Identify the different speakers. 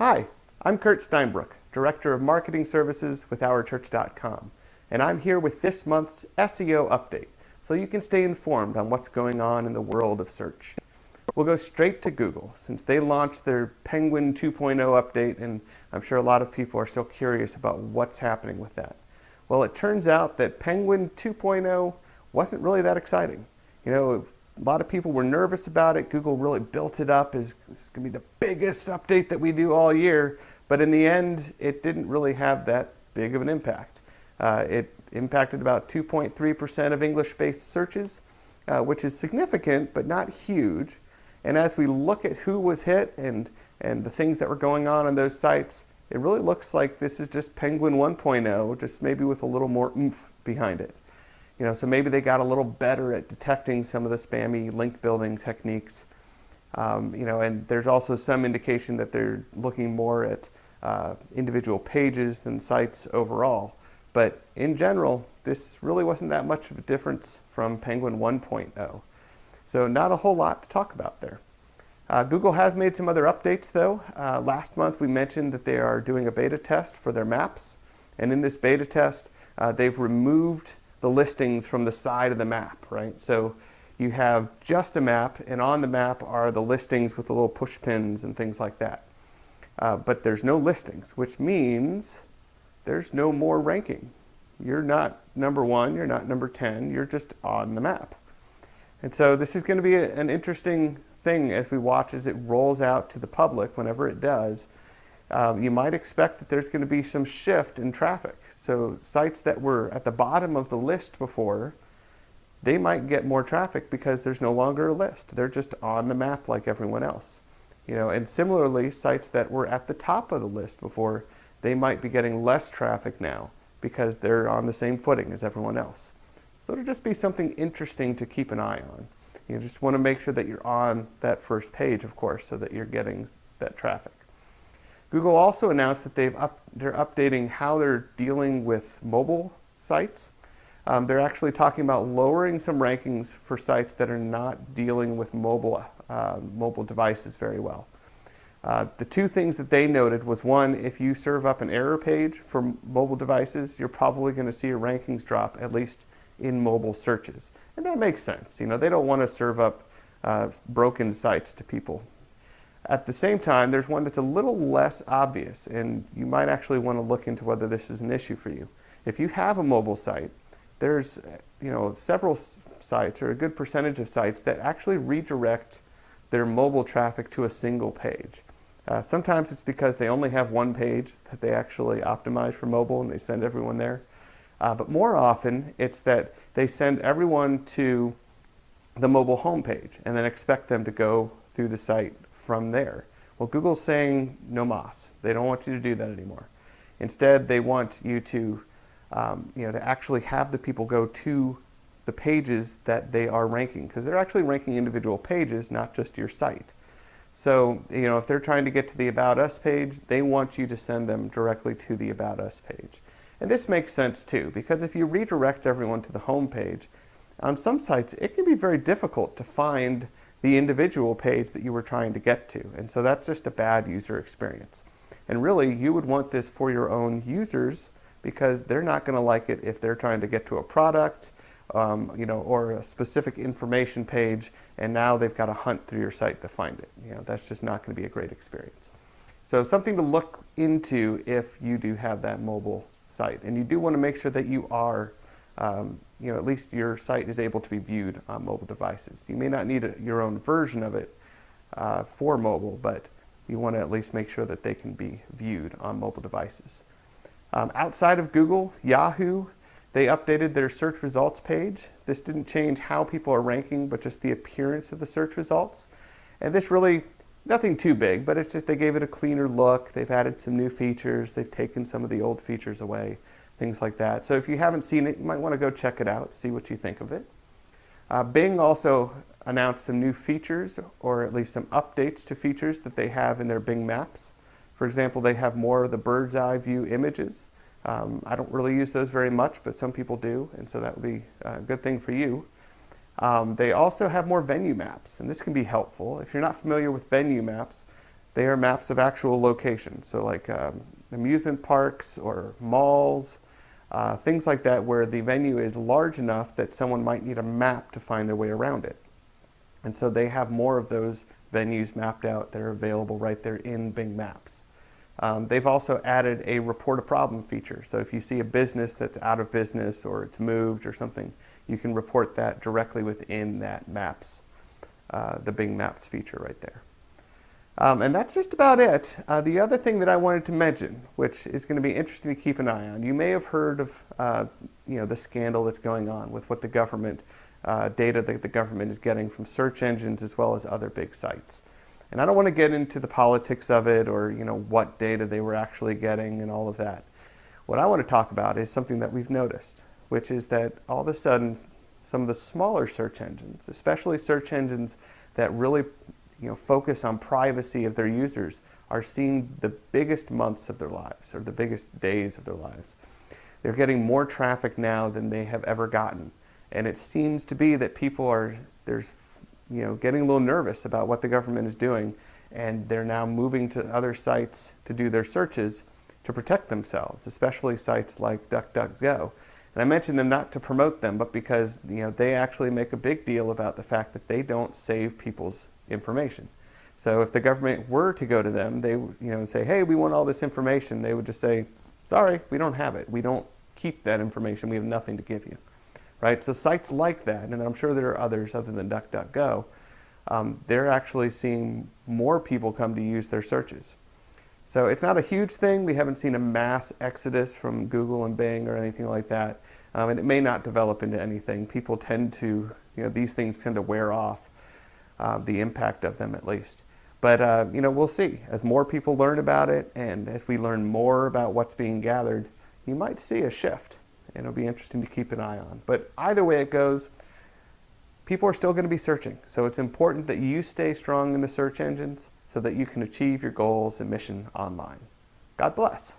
Speaker 1: Hi, I'm Kurt Steinbrook, Director of Marketing Services with OurChurch.com, and I'm here with this month's SEO update, so you can stay informed on what's going on in the world of search. We'll go straight to Google, since they launched their Penguin 2.0 update, and I'm sure a lot of people are still curious about what's happening with that. Well, it turns out that Penguin 2.0 wasn't really that exciting. You know, a lot of people were nervous about it. Google really built it up as it's going to be the biggest update that we do all year. But in the end, it didn't really have that big of an impact. It impacted about 2.3% of English-based searches, which is significant, but not huge. And as we look at who was hit and the things that were going on those sites, it really looks like this is just Penguin 1.0, just maybe with a little more oomph behind it. You know, so maybe they got a little better at detecting some of the spammy link building techniques. You know, and there's also some indication that they're looking more at individual pages than sites overall. But in general, this really wasn't that much of a difference from Penguin 1.0. So not a whole lot to talk about there. Google has made some other updates though. Last month we mentioned that they are doing a beta test for their maps. And in this beta test, they've removed the listings from the side of the map, right? So you have just a map, and on the map are the listings with the little push pins and things like that. But there's no listings, which means there's no more ranking. You're not number 1, you're not number 10, you're just on the map. And so this is going to be an interesting thing as we watch as it rolls out to the public, whenever it does. You might expect that there's going to be some shift in traffic. So sites that were at the bottom of the list before, they might get more traffic because there's no longer a list. They're just on the map like everyone else. You know, and similarly, sites that were at the top of the list before, they might be getting less traffic now because they're on the same footing as everyone else. So it'll just be something interesting to keep an eye on. You just want to make sure that you're on that first page, of course, so that you're getting that traffic. Google also announced that they're updating how they're dealing with mobile sites. They're actually talking about lowering some rankings for sites that are not dealing with mobile devices very well. The two things that they noted was, one, if you serve up an error page for mobile devices, you're probably going to see your rankings drop, at least in mobile searches. And that makes sense. You know, they don't want to serve up broken sites to people. At the same time, there's one that's a little less obvious, and you might actually want to look into whether this is an issue for you. If you have a mobile site, there's several sites, or a good percentage of sites, that actually redirect their mobile traffic to a single page. Sometimes it's because they only have one page that they actually optimize for mobile and they send everyone there. But more often, it's that they send everyone to the mobile homepage and then expect them to go through the site from there. Well, Google's saying no mas. They don't want you to do that anymore. Instead, they want you to, to actually have the people go to the pages that they are ranking, because they're actually ranking individual pages, not just your site. So, if they're trying to get to the About Us page, they want you to send them directly to the About Us page. And this makes sense too, because if you redirect everyone to the home page, on some sites it can be very difficult to find the individual page that you were trying to get to. And so that's just a bad user experience. And really, you would want this for your own users, because they're not going to like it if they're trying to get to a product, or a specific information page, and now they've got to hunt through your site to find it. That's just not going to be a great experience. So something to look into if you do have that mobile site. And you do want to make sure that you are, at least your site is able to be viewed on mobile devices. You may not need your own version of it for mobile, but you want to at least make sure that they can be viewed on mobile devices. Outside of Google, Yahoo, they updated their search results page. This didn't change how people are ranking, but just the appearance of the search results. And this really, nothing too big, but it's just they gave it a cleaner look. They've added some new features. They've taken some of the old features away, things like that. So if you haven't seen it, you might want to go check it out, see what you think of it. Bing also announced some new features, or at least some updates to features that they have in their Bing Maps. For example, they have more of the bird's eye view images. I don't really use those very much, but some people do, and so that would be a good thing for you. They also have more venue maps, and this can be helpful. If you're not familiar with venue maps, They are maps of actual locations, so like amusement parks or malls, things like that, where the venue is large enough that someone might need a map to find their way around it. And so they have more of those venues mapped out that are available right there in Bing Maps. They've also added a report a problem feature. So if you see a business that's out of business or it's moved or something, you can report that directly within that Maps, the Bing Maps feature right there. And that's just about it. The other thing that I wanted to mention, which is going to be interesting to keep an eye on, you may have heard of the scandal that's going on with what the government, data that the government is getting from search engines as well as other big sites. And I don't want to get into the politics of it or what data they were actually getting and all of that. What I want to talk about is something that we've noticed, which is that all of a sudden some of the smaller search engines, especially search engines that really focus on privacy of their users, are seeing the biggest months of their lives or the biggest days of their lives. They're getting more traffic now than they have ever gotten. And it seems to be that people are getting a little nervous about what the government is doing, and they're now moving to other sites to do their searches to protect themselves, especially sites like DuckDuckGo. And I mention them not to promote them, but because they actually make a big deal about the fact that they don't save people's information. So if the government were to go to them, they and say, hey, we want all this information, they would just say, sorry, we don't have it. We don't keep that information. We have nothing to give you. Right? So sites like that, and I'm sure there are others other than DuckDuckGo, they're actually seeing more people come to use their searches. So it's not a huge thing. We haven't seen a mass exodus from Google and Bing or anything like that. And it may not develop into anything. People tend to, these things tend to wear off, the impact of them at least. But, we'll see. As more people learn about it and as we learn more about what's being gathered, you might see a shift. And it'll be interesting to keep an eye on. But either way it goes, people are still going to be searching. So it's important that you stay strong in the search engines so that you can achieve your goals and mission online. God bless.